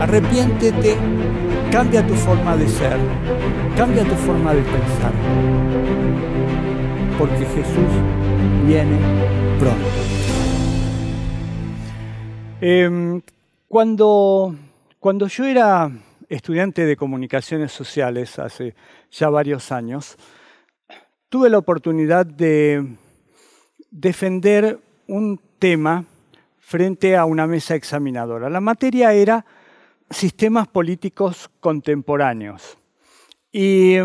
Arrepiéntete, cambia tu forma de ser, cambia tu forma de pensar, porque Jesús viene pronto. Cuando yo era estudiante de comunicaciones sociales hace ya varios años, tuve la oportunidad de defender un tema frente a una mesa examinadora. La materia era sistemas políticos contemporáneos. Y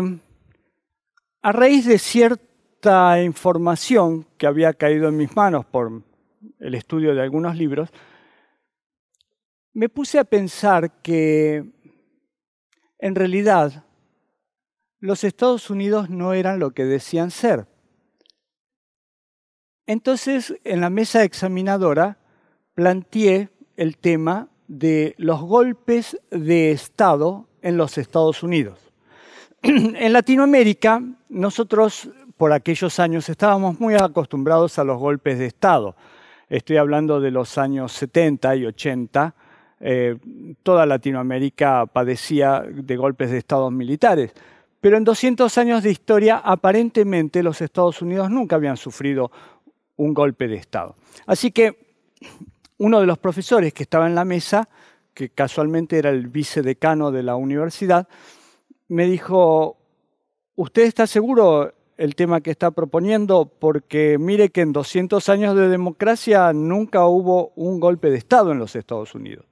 a raíz de cierta información que había caído en mis manos por el estudio de algunos libros, me puse a pensar que en realidad los Estados Unidos no eran lo que decían ser. Entonces, en la mesa examinadora, planteé el tema de los golpes de Estado en los Estados Unidos. En Latinoamérica, nosotros por aquellos años estábamos muy acostumbrados a los golpes de Estado. Estoy hablando de los años 70 y 80. Toda Latinoamérica padecía de golpes de Estado militares. Pero en 200 años de historia, aparentemente los Estados Unidos nunca habían sufrido un golpe de Estado. Así que uno de los profesores que estaba en la mesa, que casualmente era el vicedecano de la universidad, me dijo: ¿usted está seguro el tema que está proponiendo? Porque mire que en 200 años de democracia nunca hubo un golpe de Estado en los Estados Unidos.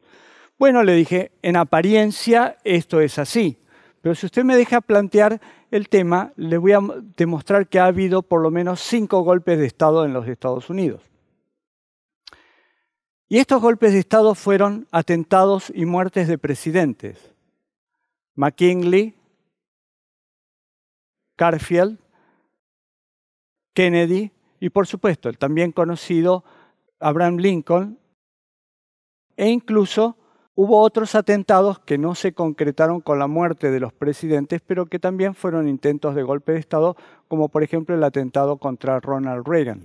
Bueno, le dije, en apariencia esto es así, pero si usted me deja plantear el tema, le voy a demostrar que ha habido por lo menos 5 golpes de Estado en los Estados Unidos. Y estos golpes de Estado fueron atentados y muertes de presidentes. McKinley, Garfield, Kennedy y, por supuesto, el también conocido Abraham Lincoln. E incluso hubo otros atentados que no se concretaron con la muerte de los presidentes, pero que también fueron intentos de golpe de Estado, como por ejemplo el atentado contra Ronald Reagan.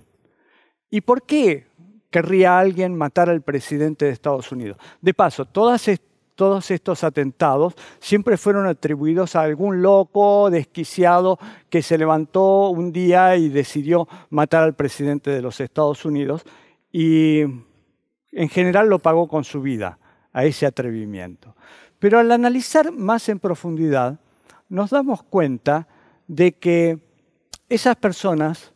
¿Y por qué querría alguien matar al presidente de Estados Unidos? De paso, todos estos atentados siempre fueron atribuidos a algún loco desquiciado que se levantó un día y decidió matar al presidente de los Estados Unidos, y en general lo pagó con su vida a ese atrevimiento. Pero al analizar más en profundidad, nos damos cuenta de que esas personas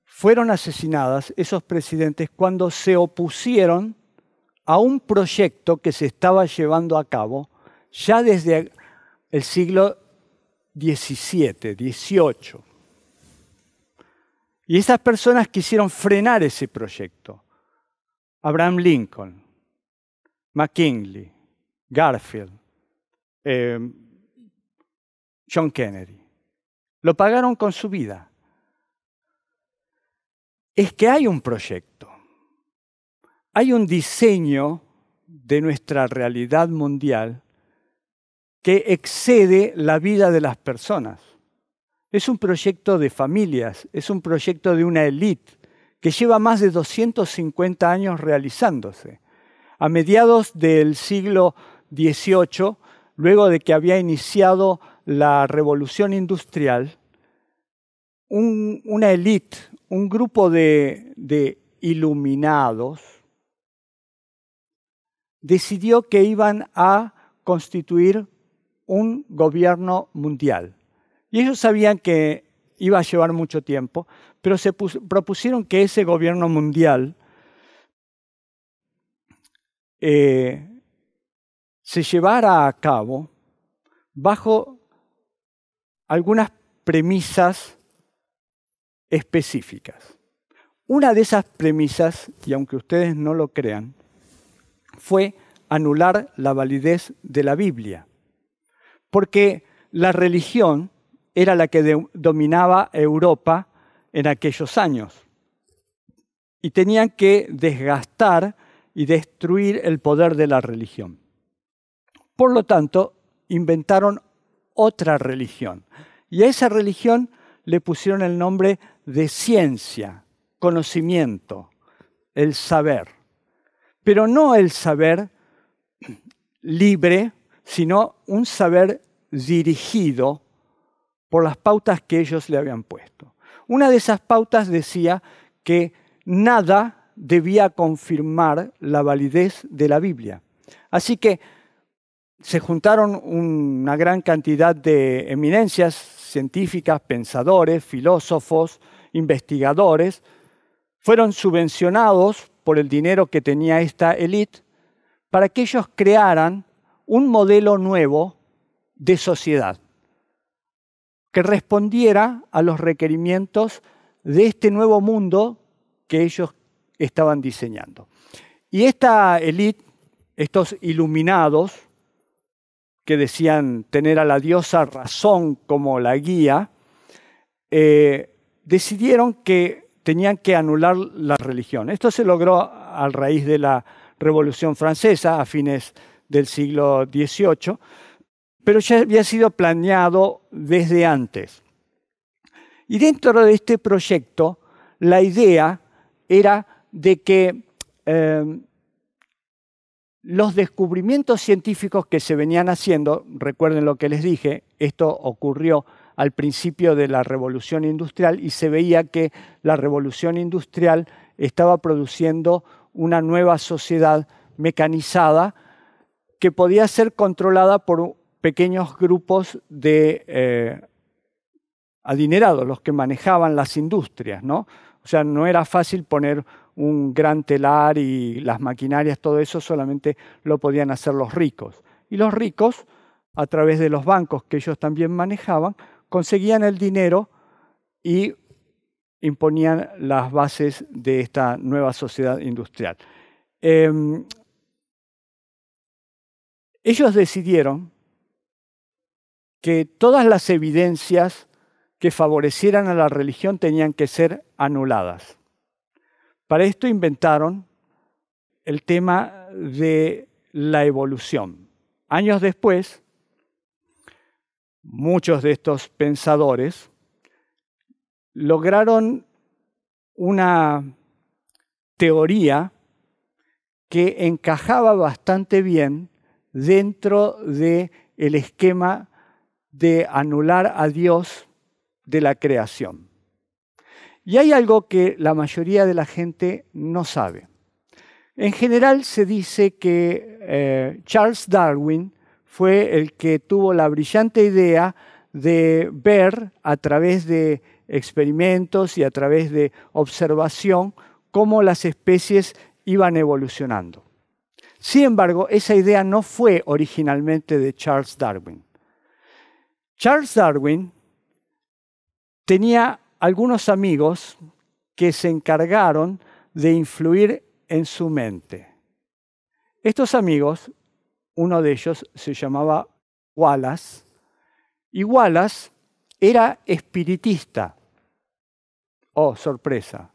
fueron asesinadas, esos presidentes, cuando se opusieron a un proyecto que se estaba llevando a cabo ya desde el siglo XVII, XVIII. Y esas personas quisieron frenar ese proyecto. Abraham Lincoln, McKinley, Garfield, John Kennedy. Lo pagaron con su vida. Es que hay un proyecto, hay un diseño de nuestra realidad mundial que excede la vida de las personas. Es un proyecto de familias, es un proyecto de una élite que lleva más de 250 años realizándose. A mediados del siglo XVIII, luego de que había iniciado la Revolución Industrial, una élite, un grupo de iluminados, decidió que iban a constituir un gobierno mundial. Y ellos sabían que iba a llevar mucho tiempo, pero se propusieron que ese gobierno mundial se llevara a cabo bajo algunas premisas específicas. Una de esas premisas, y aunque ustedes no lo crean, fue anular la validez de la Biblia, porque la religión era la que dominaba Europa en aquellos años, y tenían que desgastar y destruir el poder de la religión. Por lo tanto, inventaron otra religión, y a esa religión le pusieron el nombre de ciencia, conocimiento, el saber. Pero no el saber libre, sino un saber dirigido por las pautas que ellos le habían puesto. Una de esas pautas decía que nada debía confirmar la validez de la Biblia. Así que se juntaron una gran cantidad de eminencias científicas, pensadores, filósofos, investigadores. Fueron subvencionados por el dinero que tenía esta élite para que ellos crearan un modelo nuevo de sociedad que respondiera a los requerimientos de este nuevo mundo que ellos estaban diseñando. Y esta élite, estos iluminados, que decían tener a la diosa Razón como la guía, decidieron que tenían que anular la religión. Esto se logró a raíz de la Revolución Francesa, a fines del siglo XVIII, pero ya había sido planeado desde antes. Y dentro de este proyecto, la idea era de que los descubrimientos científicos que se venían haciendo, recuerden lo que les dije, esto ocurrió al principio de la Revolución Industrial y se veía que la Revolución Industrial estaba produciendo una nueva sociedad mecanizada que podía ser controlada por pequeños grupos de adinerados, los que manejaban las industrias, ¿no? O sea, no era fácil poner un gran telar y las maquinarias, todo eso solamente lo podían hacer los ricos. Y los ricos, a través de los bancos que ellos también manejaban, conseguían el dinero y imponían las bases de esta nueva sociedad industrial. Ellos decidieron que todas las evidencias que favorecieran a la religión tenían que ser anuladas. Para esto inventaron el tema de la evolución. Años después, muchos de estos pensadores lograron una teoría que encajaba bastante bien dentro del esquema de anular a Dios de la creación. Y hay algo que la mayoría de la gente no sabe. En general se dice que Charles Darwin fue el que tuvo la brillante idea de ver a través de experimentos y a través de observación cómo las especies iban evolucionando. Sin embargo, esa idea no fue originalmente de Charles Darwin. Charles Darwin tenía algunos amigos que se encargaron de influir en su mente. Estos amigos, uno de ellos se llamaba Wallace, y Wallace era espiritista. Oh, sorpresa.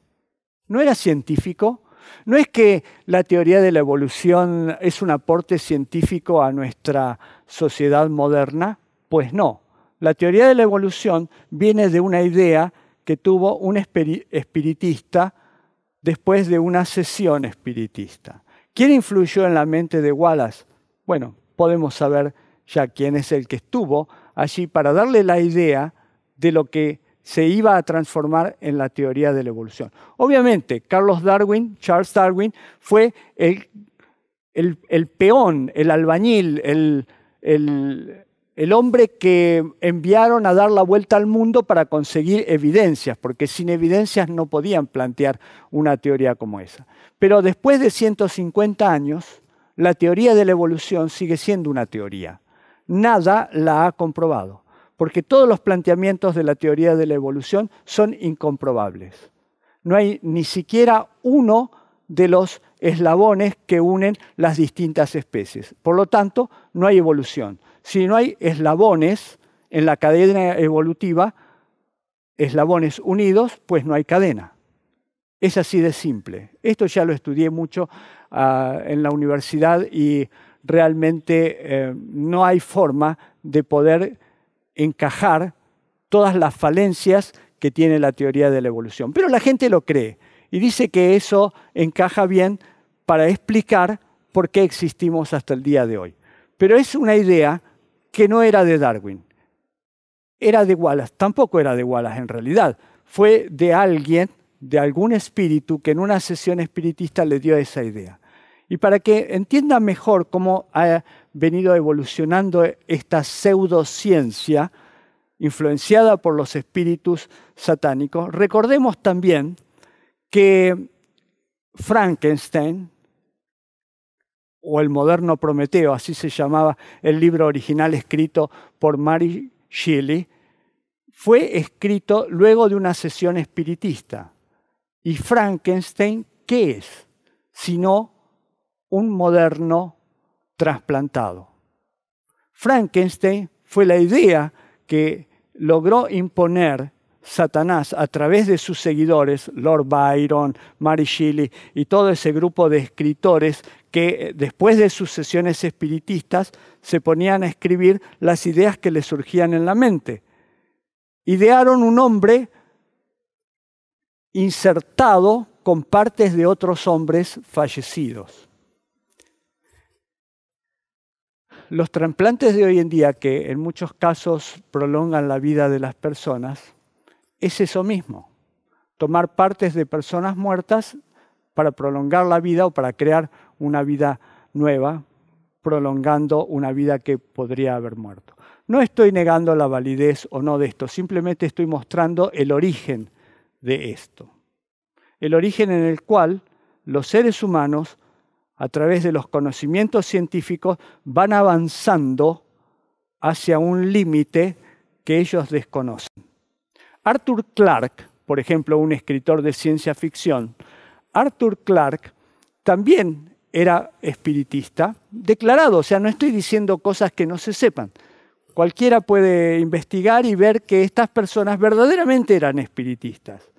No era científico. No es que la teoría de la evolución es un aporte científico a nuestra sociedad moderna. Pues no. La teoría de la evolución viene de una idea que tuvo un espiritista después de una sesión espiritista. ¿Quién influyó en la mente de Wallace? Bueno, podemos saber ya quién es el que estuvo allí para darle la idea de lo que se iba a transformar en la teoría de la evolución. Obviamente, Charles Darwin, fue el peón, el albañil, el hombre que enviaron a dar la vuelta al mundo para conseguir evidencias, porque sin evidencias no podían plantear una teoría como esa. Pero después de 150 años, la teoría de la evolución sigue siendo una teoría. Nada la ha comprobado, porque todos los planteamientos de la teoría de la evolución son incomprobables. No hay ni siquiera uno de los eslabones que unen las distintas especies. Por lo tanto, no hay evolución. Si no hay eslabones en la cadena evolutiva, eslabones unidos, pues no hay cadena. Es así de simple. Esto ya lo estudié mucho en la universidad y realmente no hay forma de poder encajar todas las falencias que tiene la teoría de la evolución. Pero la gente lo cree y dice que eso encaja bien para explicar por qué existimos hasta el día de hoy. Pero es una idea que no era de Darwin. Era de Wallace. Tampoco era de Wallace en realidad. Fue de alguien, de algún espíritu, que en una sesión espiritista le dio esa idea. Y para que entiendan mejor cómo ha venido evolucionando esta pseudociencia influenciada por los espíritus satánicos, recordemos también que Frankenstein, o el moderno Prometeo, así se llamaba el libro original escrito por Mary Shelley, fue escrito luego de una sesión espiritista. ¿Y Frankenstein qué es? Sino un moderno trasplantado. Frankenstein fue la idea que logró imponer Satanás a través de sus seguidores, Lord Byron, Mary Shelley y todo ese grupo de escritores que después de sus sesiones espiritistas se ponían a escribir las ideas que les surgían en la mente. Idearon un hombre insertado con partes de otros hombres fallecidos. Los trasplantes de hoy en día, que en muchos casos prolongan la vida de las personas, es eso mismo, tomar partes de personas muertas para prolongar la vida o para crear una vida nueva, prolongando una vida que podría haber muerto. No estoy negando la validez o no de esto, simplemente estoy mostrando el origen de esto. El origen en el cual los seres humanos, a través de los conocimientos científicos, van avanzando hacia un límite que ellos desconocen. Arthur Clarke, por ejemplo, un escritor de ciencia ficción, Arthur Clarke también era espiritista, declarado, o sea, no estoy diciendo cosas que no se sepan. Cualquiera puede investigar y ver que estas personas verdaderamente eran espiritistas.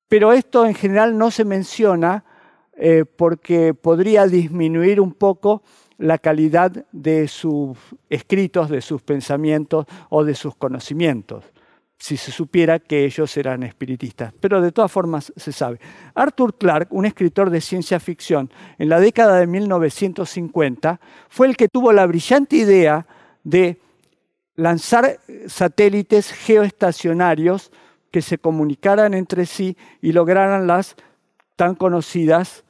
Pero esto en general no se menciona porque podría disminuir un poco la calidad de sus escritos, de sus pensamientos o de sus conocimientos, si se supiera que ellos eran espiritistas. Pero de todas formas se sabe. Arthur Clarke, un escritor de ciencia ficción, en la década de 1950, fue el que tuvo la brillante idea de lanzar satélites geoestacionarios que se comunicaran entre sí y lograran las tan conocidas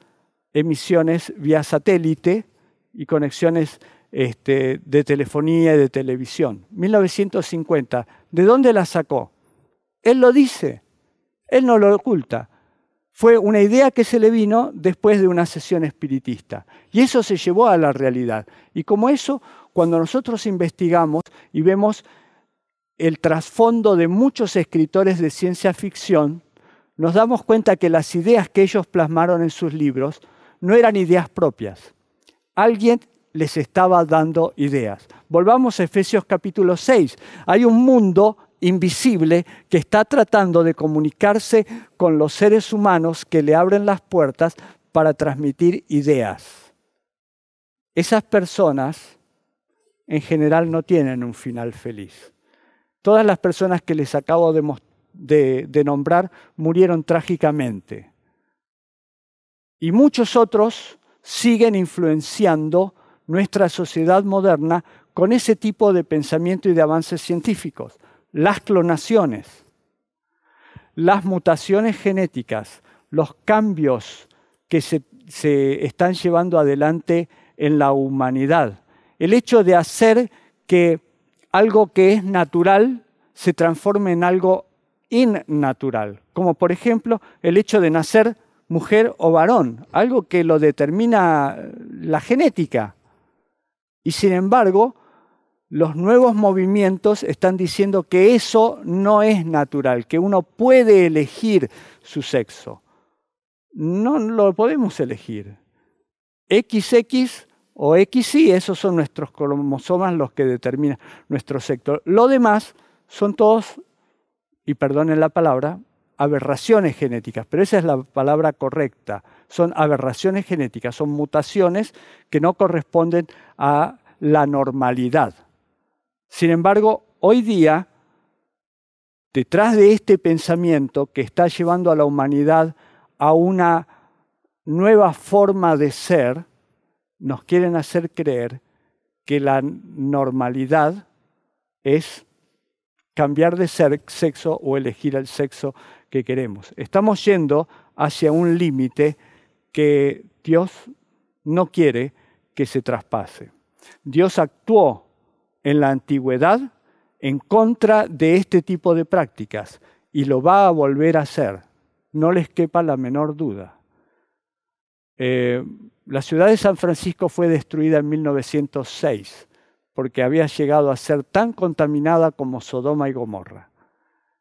emisiones vía satélite y conexiones de telefonía y de televisión. 1950. ¿De dónde la sacó? Él lo dice, él no lo oculta. Fue una idea que se le vino después de una sesión espiritista. Y eso se llevó a la realidad. Y como eso, cuando nosotros investigamos y vemos el trasfondo de muchos escritores de ciencia ficción, nos damos cuenta que las ideas que ellos plasmaron en sus libros no eran ideas propias. Alguien les estaba dando ideas. Volvamos a Efesios capítulo 6. Hay un mundo invisible que está tratando de comunicarse con los seres humanos que le abren las puertas para transmitir ideas. Esas personas en general no tienen un final feliz. Todas las personas que les acabo de nombrar murieron trágicamente. Y muchos otros siguen influenciando nuestra sociedad moderna con ese tipo de pensamiento y de avances científicos. Las clonaciones, las mutaciones genéticas, los cambios que se están llevando adelante en la humanidad. El hecho de hacer que algo que es natural se transforme en algo innatural, como por ejemplo el hecho de nacer mujer o varón, algo que lo determina la genética. Y sin embargo, los nuevos movimientos están diciendo que eso no es natural, que uno puede elegir su sexo. No lo podemos elegir. XX o XY, esos son nuestros cromosomas los que determinan nuestro sexo. Lo demás son todos, y perdonen la palabra, aberraciones genéticas, pero esa es la palabra correcta. Son aberraciones genéticas, son mutaciones que no corresponden a la normalidad. Sin embargo, hoy día, detrás de este pensamiento que está llevando a la humanidad a una nueva forma de ser, nos quieren hacer creer que la normalidad es cambiar de sexo o elegir el sexo que queremos. Estamos yendo hacia un límite que Dios no quiere que se traspase. Dios actuó en la antigüedad en contra de este tipo de prácticas y lo va a volver a hacer. No les quepa la menor duda. La ciudad de San Francisco fue destruida en 1906 porque había llegado a ser tan contaminada como Sodoma y Gomorra.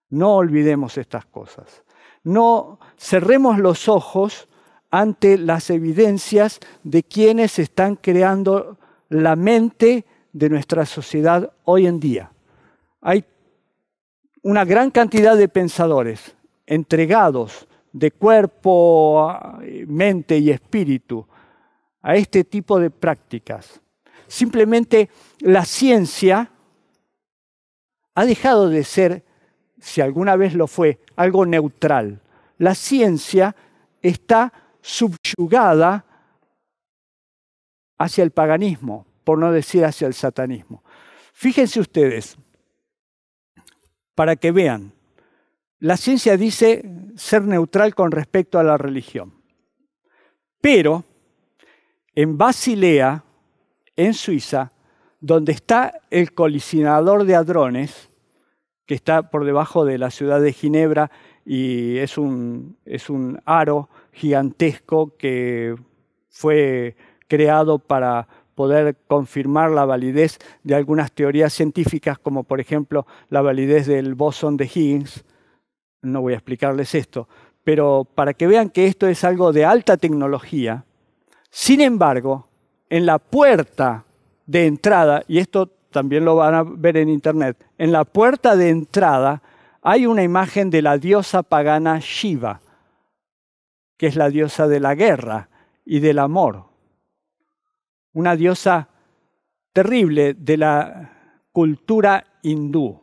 No olvidemos estas cosas. No cerremos los ojos ante las evidencias de quienes están creando la mente de nuestra sociedad hoy en día. Hay una gran cantidad de pensadores entregados de cuerpo, mente y espíritu a este tipo de prácticas. Simplemente la ciencia ha dejado de ser, si alguna vez lo fue, algo neutral. La ciencia está subyugada hacia el paganismo, por no decir hacia el satanismo. Fíjense ustedes, para que vean, la ciencia dice ser neutral con respecto a la religión. Pero en Basilea, en Suiza, donde está el colisionador de hadrones, que está por debajo de la ciudad de Ginebra y es un aro gigantesco que fue creado para poder confirmar la validez de algunas teorías científicas, como por ejemplo la validez del bosón de Higgs. No voy a explicarles esto, pero para que vean que esto es algo de alta tecnología. Sin embargo, en la puerta de entrada, y esto también lo van a ver en internet, en la puerta de entrada hay una imagen de la diosa pagana Shiva, que es la diosa de la guerra y del amor. Una diosa terrible de la cultura hindú.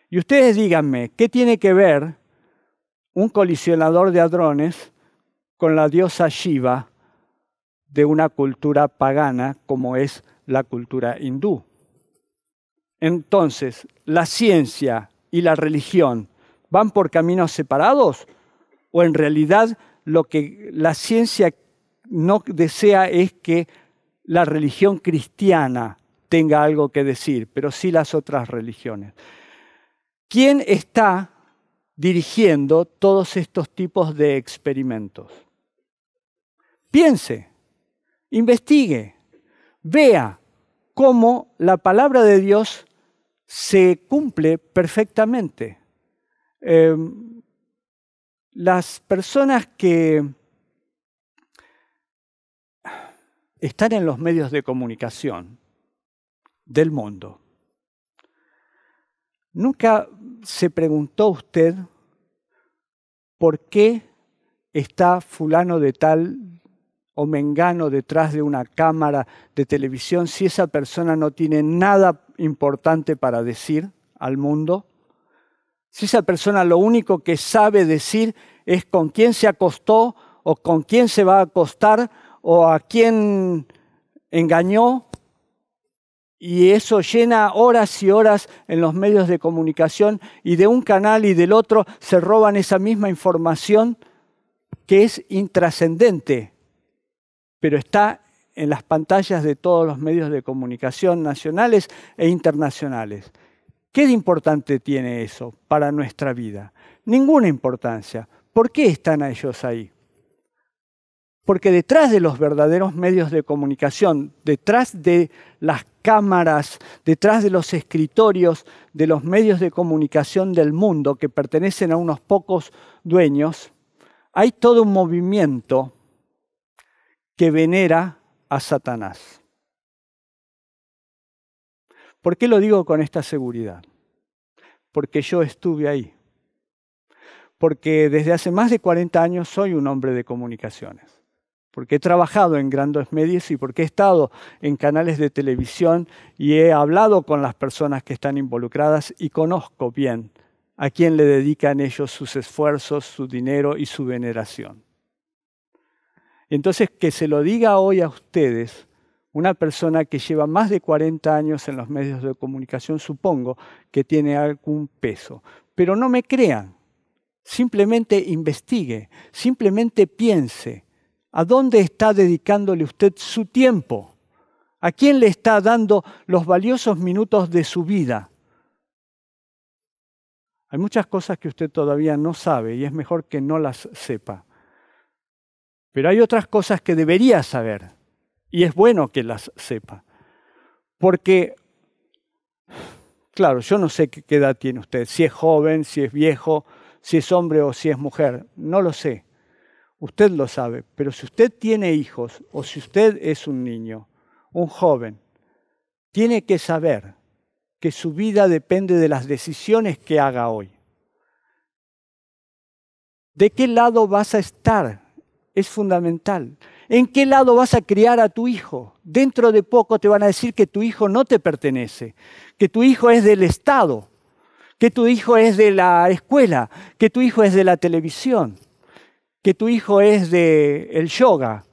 Y ustedes díganme, ¿qué tiene que ver un colisionador de hadrones con la diosa Shiva de una cultura pagana como es la cultura hindú? Entonces, ¿la ciencia y la religión van por caminos separados? ¿O en realidad lo que la ciencia no desea es que la religión cristiana tenga algo que decir, pero sí las otras religiones? ¿Quién está dirigiendo todos estos tipos de experimentos? Piense, investigue, vea cómo la palabra de Dios se cumple perfectamente. Las personas que están en los medios de comunicación del mundo, ¿nunca se preguntó usted por qué está fulano de tal o mengano detrás de una cámara de televisión si esa persona no tiene nada importante para decir al mundo? Si esa persona lo único que sabe decir es con quién se acostó o con quién se va a acostar o a quién engañó, y eso llena horas y horas en los medios de comunicación y de un canal y del otro se roban esa misma información que es intrascendente, pero está en las pantallas de todos los medios de comunicación nacionales e internacionales. ¿Qué de importante tiene eso para nuestra vida? Ninguna importancia. ¿Por qué están ellos ahí? Porque detrás de los verdaderos medios de comunicación, detrás de las cámaras, detrás de los escritorios de los medios de comunicación del mundo que pertenecen a unos pocos dueños, hay todo un movimiento que venera a Satanás. ¿Por qué lo digo con esta seguridad? Porque yo estuve ahí. Porque desde hace más de 40 años soy un hombre de comunicaciones. Porque he trabajado en grandes medios y porque he estado en canales de televisión y he hablado con las personas que están involucradas y conozco bien a quién le dedican ellos sus esfuerzos, su dinero y su veneración. Entonces, que se lo diga hoy a ustedes, Una persona que lleva más de 40 años en los medios de comunicación, supongo que tiene algún peso. Pero no me crean, simplemente investigue, simplemente piense. ¿A dónde está dedicándole usted su tiempo? ¿A quién le está dando los valiosos minutos de su vida? Hay muchas cosas que usted todavía no sabe y es mejor que no las sepa. Pero hay otras cosas que debería saber y es bueno que las sepa. Porque, claro, yo no sé qué edad tiene usted, si es joven, si es viejo, si es hombre o si es mujer, no lo sé. Usted lo sabe, pero si usted tiene hijos o si usted es un niño, un joven, tiene que saber que su vida depende de las decisiones que haga hoy. ¿De qué lado vas a estar? Es fundamental. ¿En qué lado vas a criar a tu hijo? Dentro de poco te van a decir que tu hijo no te pertenece, que tu hijo es del Estado, que tu hijo es de la escuela, que tu hijo es de la televisión, que tu hijo es del yoga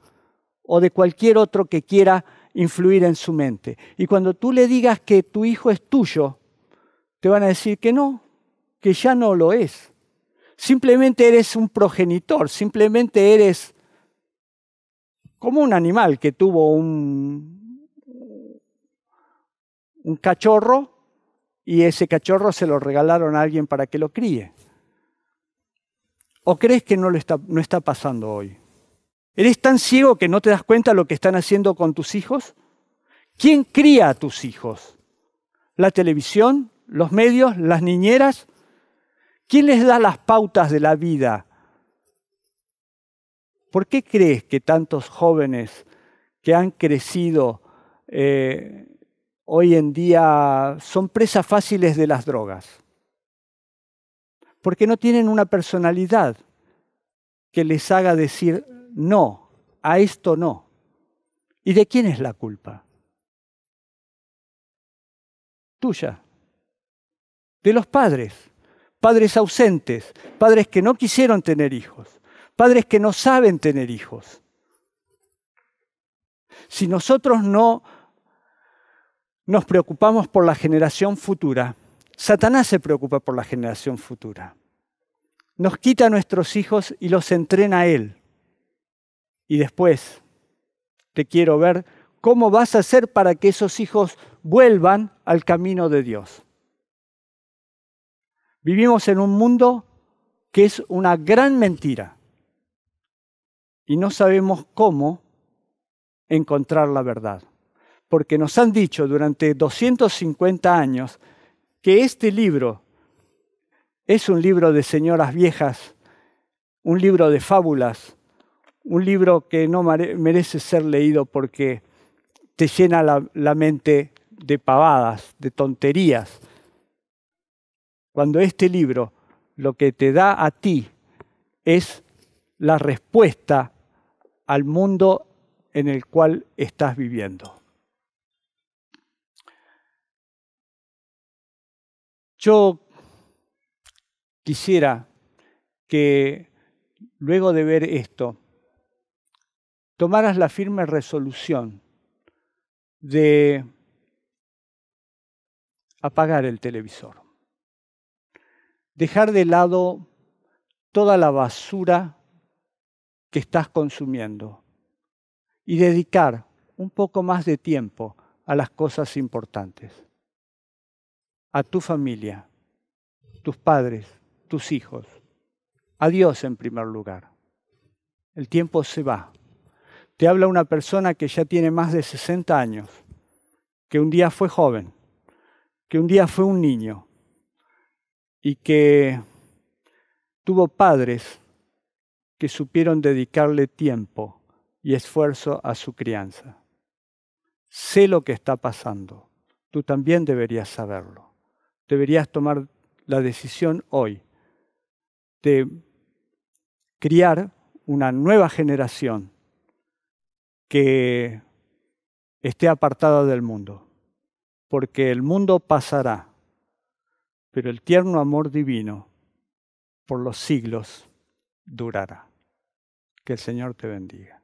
o de cualquier otro que quiera influir en su mente. Y cuando tú le digas que tu hijo es tuyo, te van a decir que no, que ya no lo es. Simplemente eres un progenitor, simplemente eres como un animal que tuvo un cachorro y ese cachorro se lo regalaron a alguien para que lo críe. ¿O crees que no está pasando hoy? ¿Eres tan ciego que no te das cuenta de lo que están haciendo con tus hijos? ¿Quién cría a tus hijos? ¿La televisión? ¿Los medios? ¿Las niñeras? ¿Quién les da las pautas de la vida? ¿Por qué crees que tantos jóvenes que han crecido hoy en día son presas fáciles de las drogas? Porque no tienen una personalidad que les haga decir no, a esto no. ¿Y de quién es la culpa? Tuya. De los padres. Padres ausentes, padres que no quisieron tener hijos, padres que no saben tener hijos. Si nosotros no nos preocupamos por la generación futura, Satanás se preocupa por la generación futura. Nos quita a nuestros hijos y los entrena a él. Y después te quiero ver cómo vas a hacer para que esos hijos vuelvan al camino de Dios. Vivimos en un mundo que es una gran mentira y no sabemos cómo encontrar la verdad. Porque nos han dicho durante 250 años que este libro es un libro de señoras viejas, un libro de fábulas, un libro que no merece ser leído porque te llena la mente de pavadas, de tonterías. Cuando este libro lo que te da a ti es la respuesta al mundo en el cual estás viviendo. Yo quisiera que luego de ver esto, tomaras la firme resolución de apagar el televisor. Dejar de lado toda la basura que estás consumiendo y dedicar un poco más de tiempo a las cosas importantes. A tu familia, tus padres, tus hijos. A Dios en primer lugar. El tiempo se va. Te habla una persona que ya tiene más de 60 años, que un día fue joven, que un día fue un niño y que tuvo padres que supieron dedicarle tiempo y esfuerzo a su crianza. Sé lo que está pasando. Tú también deberías saberlo. Deberías tomar la decisión hoy de criar una nueva generación que esté apartada del mundo, porque el mundo pasará, pero el tierno amor divino por los siglos durará. Que el Señor te bendiga.